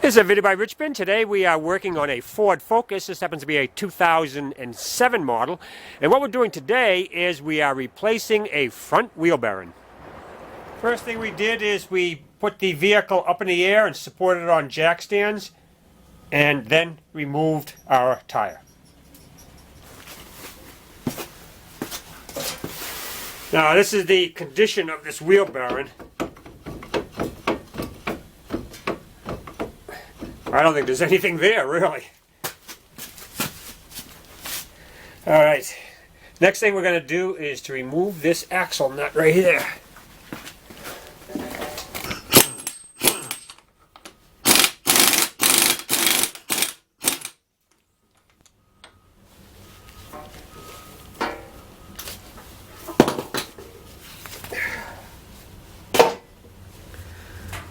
This is a video by Richmond. Today we are working on a Ford Focus. This happens to be a 2007 model. And what we're doing today is we are replacing a front wheel bearing. First thing we did is we put the vehicle up in the air and supported it on jack stands, and then removed our tire. Now this is the condition of this wheel bearing. I don't think there's anything there, really. Alright, next thing we're going to do is to remove this axle nut right here.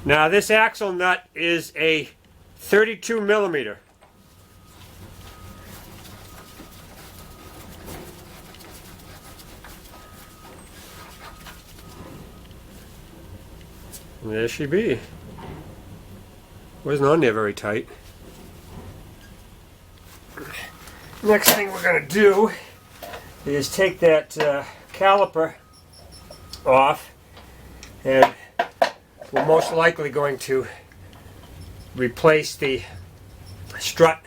Now this axle nut is a 32 millimeter. And there she be. Wasn't on there very tight. Next thing we're going to do is take that caliper off, and we're most likely going to replace the strut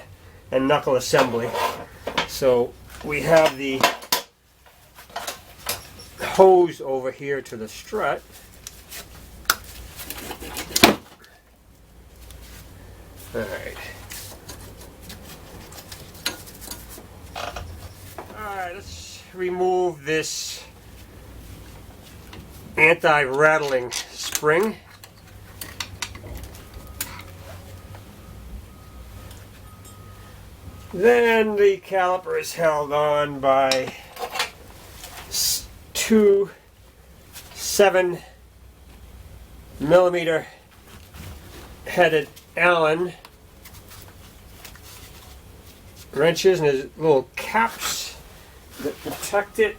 and knuckle assembly. So we have the hose over here to the strut. Alright, let's remove this anti-rattling spring. Then the caliper is held on by two 7mm headed Allen wrenches, and there's little caps that protect it.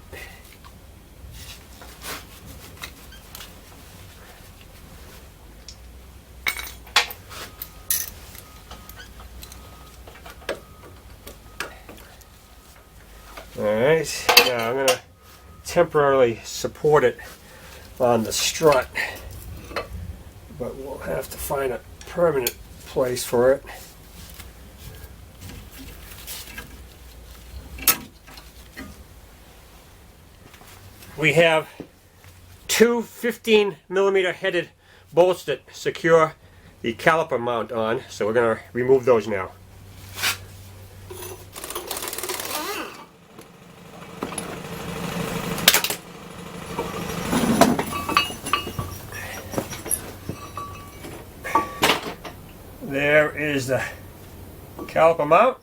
Alright, now I'm going to temporarily support it on the strut, but we'll have to find a permanent place for it. We have two 15mm headed bolts that secure the caliper mount on, so we're going to remove those now. There is the caliper mount.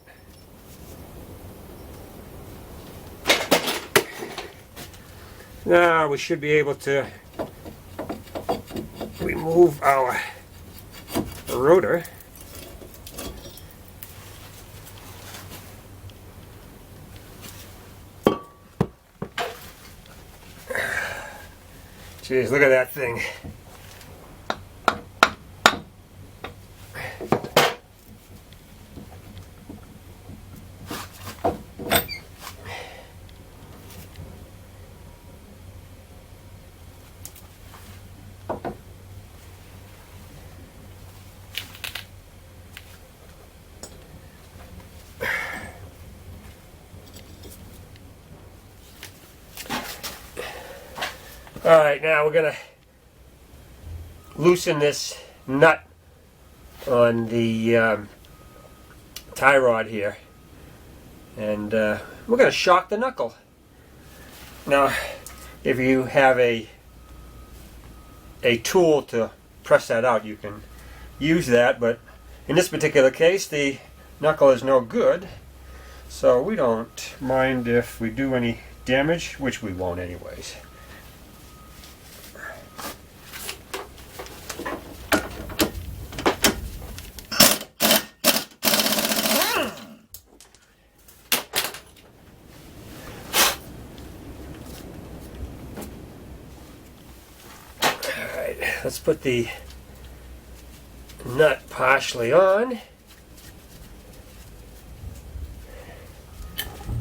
Now we should be able to remove our rotor. Jeez, look at that thing. Alright, now we're going to loosen this nut on the tie rod here, and we're going to shock the knuckle. Now, if you have a tool to press that out, you can use that, but in this particular case the knuckle is no good, so we don't mind if we do any damage, which we won't anyways. Let's put the nut partially on,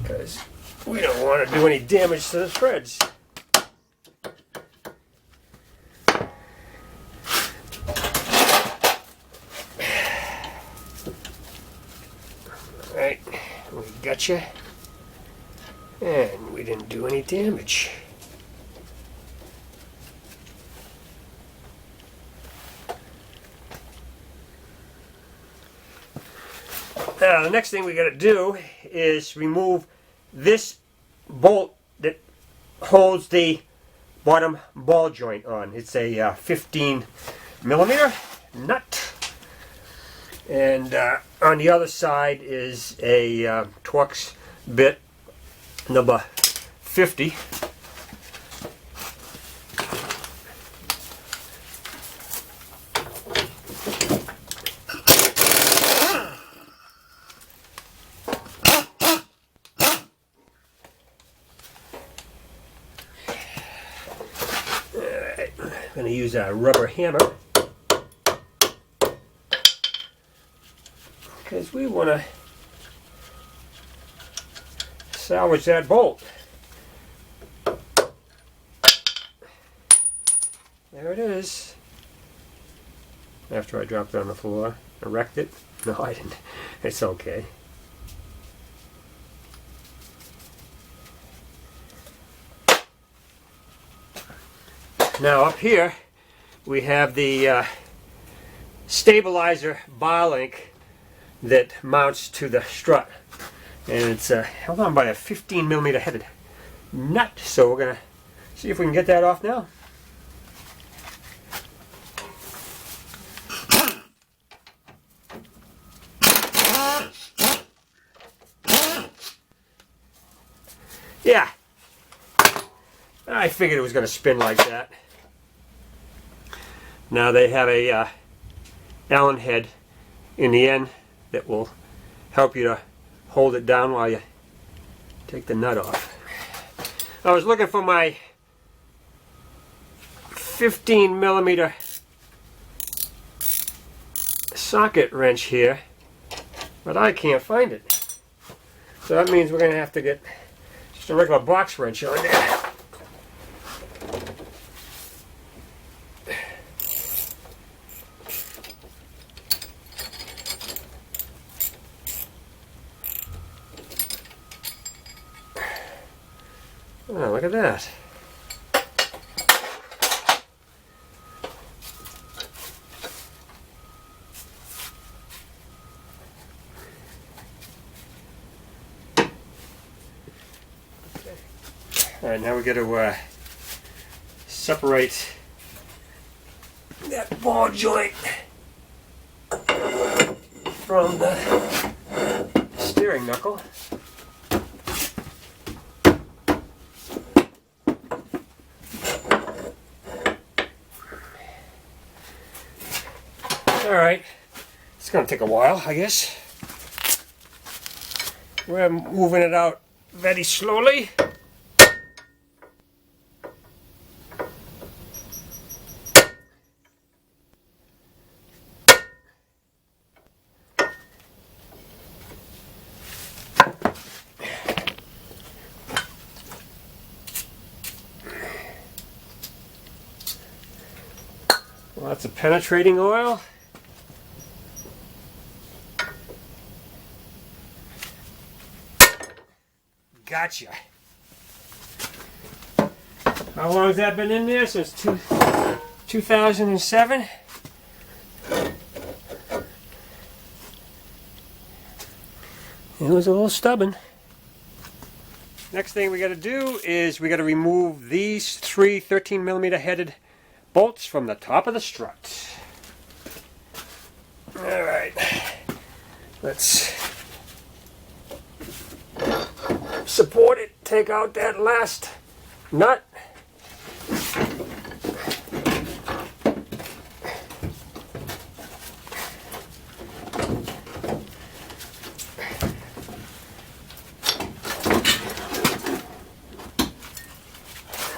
because we don't want to do any damage to the threads. Alright, we got you, and we didn't do any damage. Now the next thing we got to do is remove this bolt that holds the bottom ball joint on. It's a 15 millimeter nut, and on the other side is a Torx bit number 50. I'm going to use a rubber hammer because we want to salvage that bolt. There it is. After I dropped it on the floor, erect it. No, I didn't. It's okay. Now up here we have the stabilizer bar link that mounts to the strut, and it's held on by a 15 millimeter headed nut. So we're gonna see if we can get that off now. Yeah, I figured it was going to spin like that. Now they have a Allen head in the end that will help you to hold it down while you take the nut off. I was looking for my 15 millimeter socket wrench here, but I can't find it. So that means we're going to have to get just a regular box wrench on there. Oh, look at that. All right, now we got to separate that ball joint from the steering knuckle. All right, it's going to take a while, I guess. We're moving it out very slowly. Lots of penetrating oil. Gotcha. How long has that been in there? Since 2007? It was a little stubborn. Next thing we got to do is we got to remove these three 13 millimeter headed bolts from the top of the strut. Alright, let's support it, take out that last nut.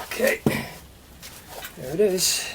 Okay, there it is.